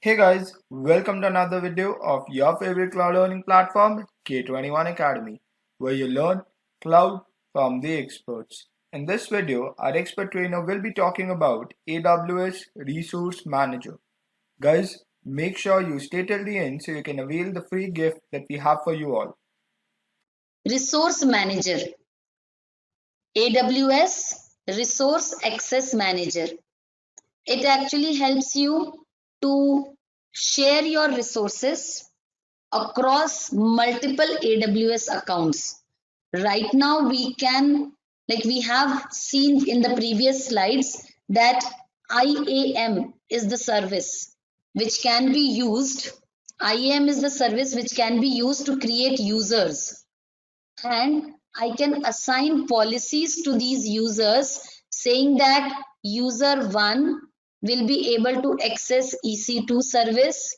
Hey guys, welcome to another video of your favorite cloud learning platform, K21Academy, where you learn cloud from the experts. In this video, our expert trainer will be talking about AWS Resource Manager. Guys, make sure you stay till the end so you can avail the free gift that we have for you all. Resource Manager, AWS Resource Access Manager. It actually helps you to share your resources across multiple AWS accounts. Right now we have seen in the previous slides that IAM is the service which can be used. IAM is the service which can be used to create users, and I can assign policies to these users saying that user 1 will be able to access EC2 service,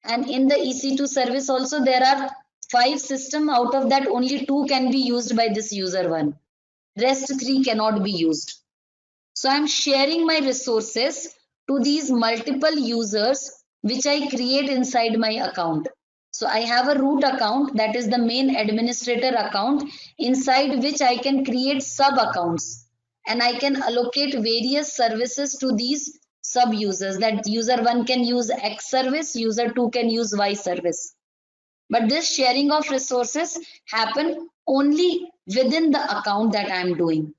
and in the EC2 service also there are 5 systems. Out of that only 2 can be used by this user 1. Rest 3 cannot be used. So I'm sharing my resources to these multiple users which I create inside my account. So I have a root account, that is the main administrator account, inside which I can create sub accounts, and I can allocate various services to these sub users. That user 1 can use X service, user 2 can use Y service. But this sharing of resources happen only within the account that I am doing.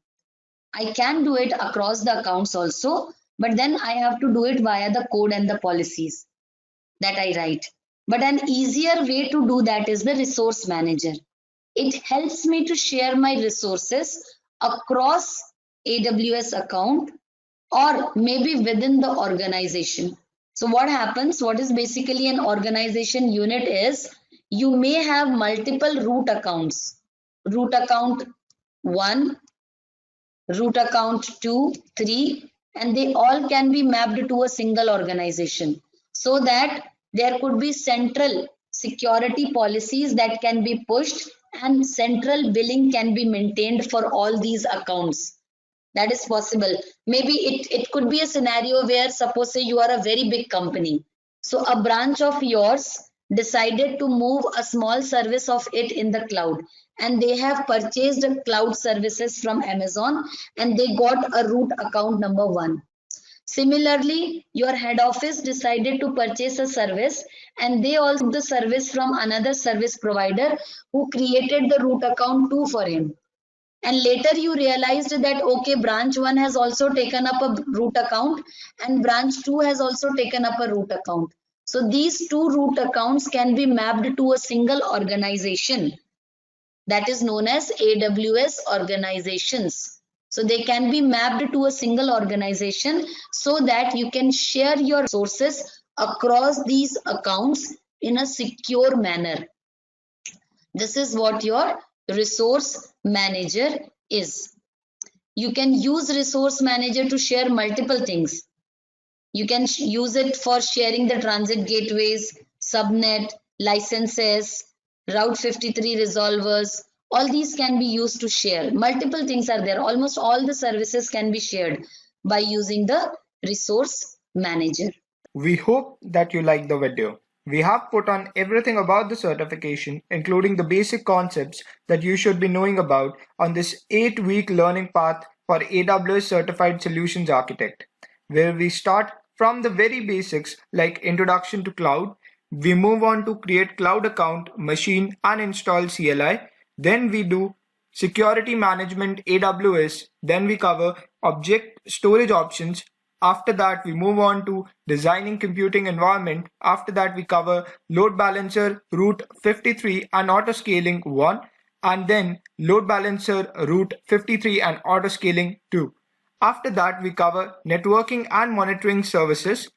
I can do it across the accounts also, but then I have to do it via the code and the policies that I write. But an easier way to do that is the resource manager. It helps me to share my resources across AWS account or maybe within the organization. So what happens, what is basically an organization unit is, you may have multiple root accounts. Root account 1, root account 2, 3, and they all can be mapped to a single organization, so that there could be central security policies that can be pushed and central billing can be maintained for all these accounts. That is possible. Maybe it could be a scenario where, suppose say you are a very big company. So a branch of yours decided to move a small service of it in the cloud, and they have purchased cloud services from Amazon, and they got a root account number 1. Similarly, your head office decided to purchase a service, and they also took the service from another service provider who created the root account 2 for him. And later you realized that, okay, branch 1 has also taken up a root account and branch 2 has also taken up a root account. So these 2 root accounts can be mapped to a single organization that is known as AWS Organizations. So they can be mapped to a single organization so that you can share your resources across these accounts in a secure manner. This is what your resource manager is. You can use resource manager to share multiple things. You can use it for sharing the transit gateways, subnet, licenses, Route 53 resolvers. All these can be used to share. Multiple things are there. Almost all the services can be shared by using the resource manager. We hope that you liked the video. We have put on everything about the certification, including the basic concepts that you should be knowing about on this 8-week learning path for AWS Certified Solutions Architect, where we start from the very basics like introduction to cloud. We move on to create cloud account, machine and install CLI. Then we do security management AWS. Then we cover object storage options. After that, we move on to designing computing environment. After that, we cover load balancer, route 53 and auto scaling 1. And then load balancer, route 53 and auto scaling 2. After that, we cover networking and monitoring services.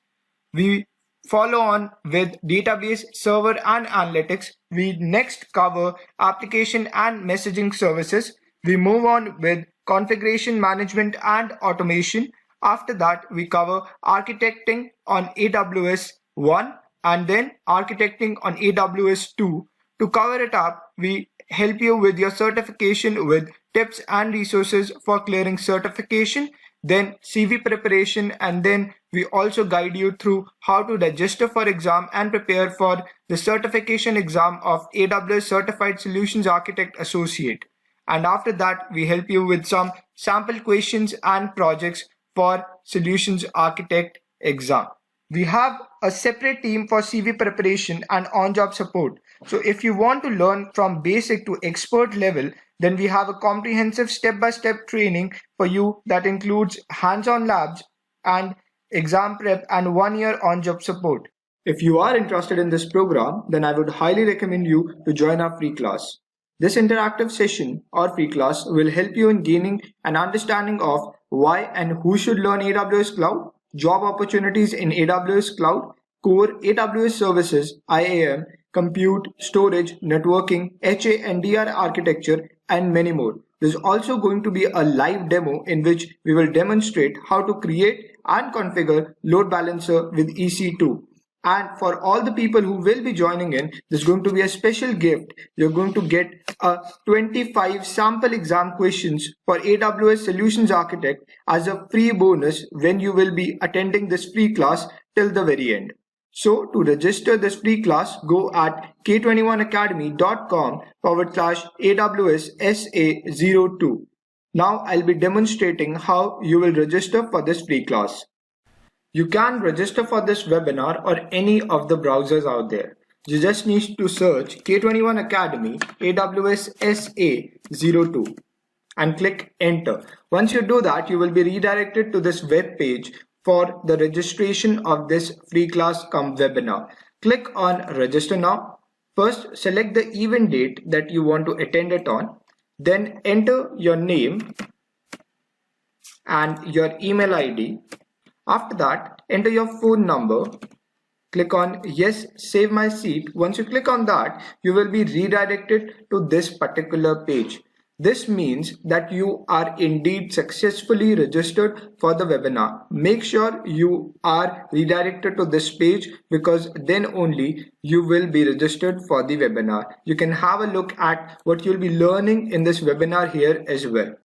We follow on with database, server and analytics. We next cover application and messaging services. We move on with configuration management and automation. After that, we cover architecting on AWS 1 and then architecting on AWS 2. To cover it up, we help you with your certification with tips and resources for clearing certification. then CV preparation, and then we also guide you through how to register for exam and prepare for the certification exam of AWS Certified Solutions Architect Associate. And after that, we help you with some sample questions and projects for Solutions Architect exam. We have a separate team for CV preparation and on-job support. So if you want to learn from basic to expert level, then we have a comprehensive step-by-step training for you that includes hands-on labs and exam prep and 1 year on-job support. If you are interested in this program, then I would highly recommend you to join our free class. This interactive session or free class will help you in gaining an understanding of why and who should learn AWS Cloud, job opportunities in AWS Cloud, core AWS services, IAM, compute, storage, networking, HA and DR architecture, and many more. There's also going to be a live demo in which we will demonstrate how to create and configure load balancer with EC2. And for all the people who will be joining in, there's going to be a special gift. You're going to get a 25 sample exam questions for AWS Solutions Architect as a free bonus when you will be attending this free class till the very end. So to register this free class, go at K21Academy.com/AWS SA02. Now I'll be demonstrating how you will register for this free class. You can register for this webinar or any of the browsers out there. You just need to search K21Academy AWS SA02 and click enter. Once you do that, you will be redirected to this web page for the registration of this free class cum webinar. Click on register now. First, select the event date that you want to attend it on. Then enter your name and your email ID. After that, enter your phone number. Click on yes, save my seat. Once you click on that, you will be redirected to this particular page. This means that you are indeed successfully registered for the webinar. Make sure you are redirected to this page because then only you will be registered for the webinar. You can have a look at what you'll be learning in this webinar here as well.